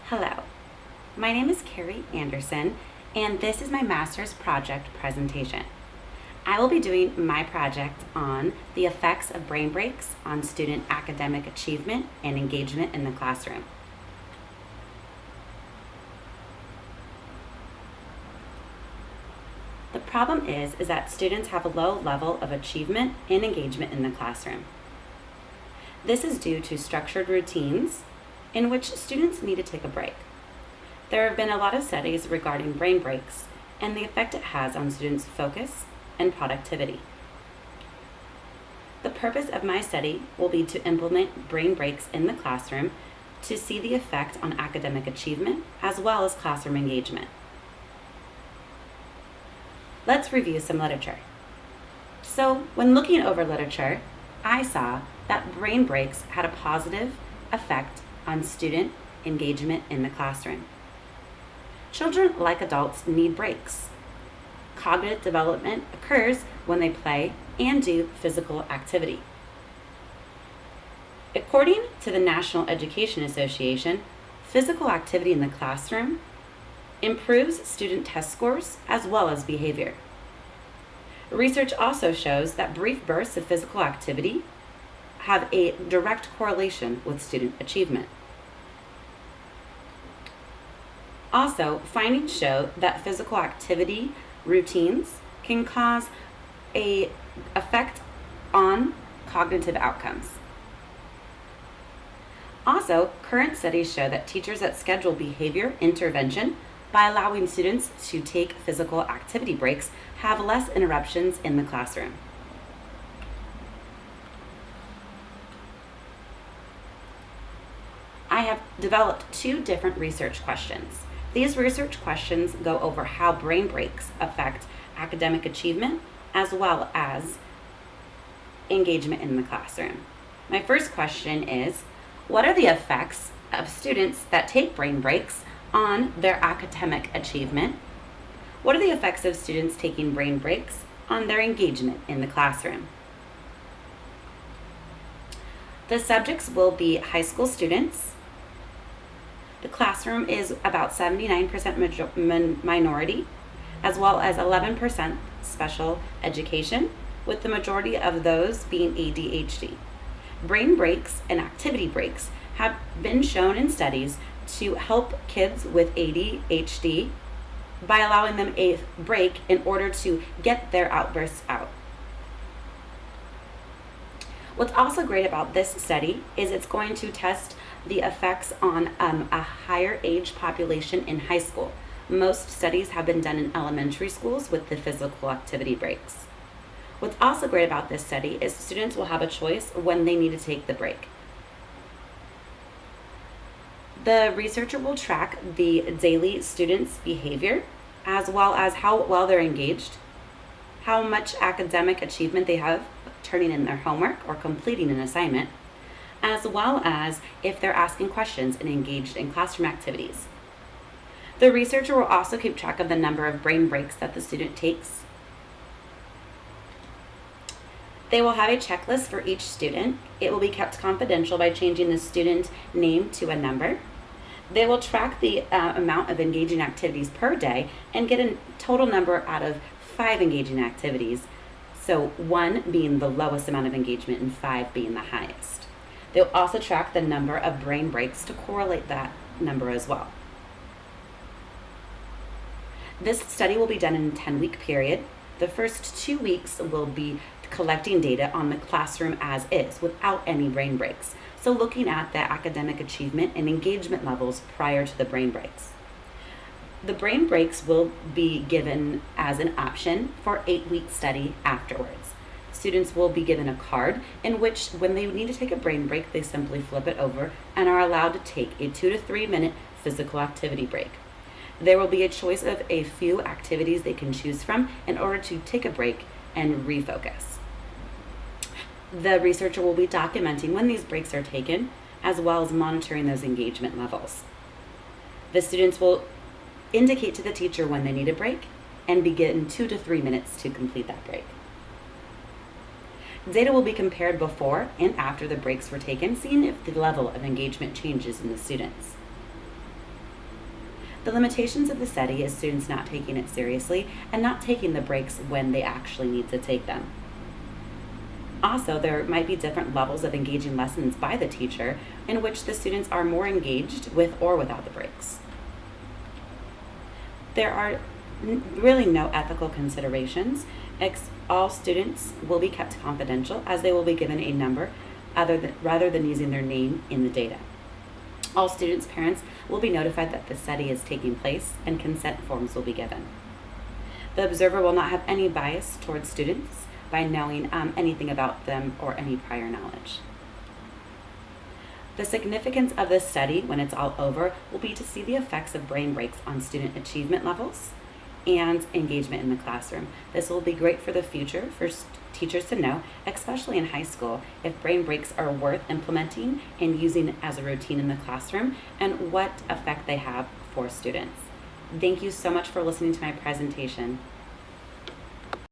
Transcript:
Hello, my name is Carrie Anderson, and this is my master's project presentation. I will be doing my project on the effects of brain breaks on student academic achievement and engagement in the classroom. The problem is that students have a low level of achievement and engagement in the classroom. This is due to structured routines in which students need to take a break. There have been a lot of studies regarding brain breaks and the effect it has on students' focus and productivity. The purpose of my study will be to implement brain breaks in the classroom to see the effect on academic achievement as well as classroom engagement. Let's review some literature. So, when looking over literature, I saw that brain breaks had a positive effect on student engagement in the classroom. Children, like adults, need breaks. Cognitive development occurs when they play and do physical activity. According to the National Education Association, physical activity in the classroom improves student test scores as well as behavior. Research also shows that brief bursts of physical activity have a direct correlation with student achievement. Also, findings show that physical activity routines can cause an effect on cognitive outcomes. Also, current studies show that teachers that schedule behavior intervention by allowing students to take physical activity breaks have less interruptions in the classroom. I have developed two different research questions. These research questions go over how brain breaks affect academic achievement as well as engagement in the classroom. My first question is, what are the effects of students that take brain breaks on their academic achievement? What are the effects of students taking brain breaks on their engagement in the classroom? The subjects will be high school students. The classroom is about 79% minority, as well as 11% special education, with the majority of those being ADHD. Brain breaks and activity breaks have been shown in studies to help kids with ADHD by allowing them a break in order to get their outbursts out. What's also great about this study is it's going to test the effects on a higher age population in high school. Most studies have been done in elementary schools with the physical activity breaks. What's also great about this study is students will have a choice when they need to take the break. The researcher will track the daily students' behavior as well as how well they're engaged, how much academic achievement they have turning in their homework or completing an assignment, as well as if they're asking questions and engaged in classroom activities. The researcher will also keep track of the number of brain breaks that the student takes. They will have a checklist for each student. It will be kept confidential by changing the student name to a number. They will track the amount of engaging activities per day and get a total number out of 5 engaging activities, so 1 being the lowest amount of engagement and 5 being the highest. They'll also track the number of brain breaks to correlate that number as well. This study will be done in a 10-week period. The first 2 weeks will be collecting data on the classroom as is without any brain breaks. So looking at the academic achievement and engagement levels prior to the brain breaks. The brain breaks will be given as an option for 8-week study afterwards. Students will be given a card in which when they need to take a brain break, they simply flip it over and are allowed to take a 2 to 3 minute physical activity break. There will be a choice of a few activities they can choose from in order to take a break and refocus. The researcher will be documenting when these breaks are taken, as well as monitoring those engagement levels. The students will indicate to the teacher when they need a break and begin 2 to 3 minutes to complete that break. Data will be compared before and after the breaks were taken, seeing if the level of engagement changes in the students. The limitations of the study is students not taking it seriously and not taking the breaks when they actually need to take them. Also, there might be different levels of engaging lessons by the teacher in which the students are more engaged with or without the breaks. There are really no ethical considerations. All students will be kept confidential as they will be given a number rather than using their name in the data. All students' parents will be notified that the study is taking place and consent forms will be given. The observer will not have any bias towards students by knowing anything about them or any prior knowledge. The significance of this study when it's all over will be to see the effects of brain breaks on student achievement levels and engagement in the classroom. This will be great for the future for teachers to know, especially in high school, if brain breaks are worth implementing and using as a routine in the classroom and what effect they have for students. Thank you so much for listening to my presentation.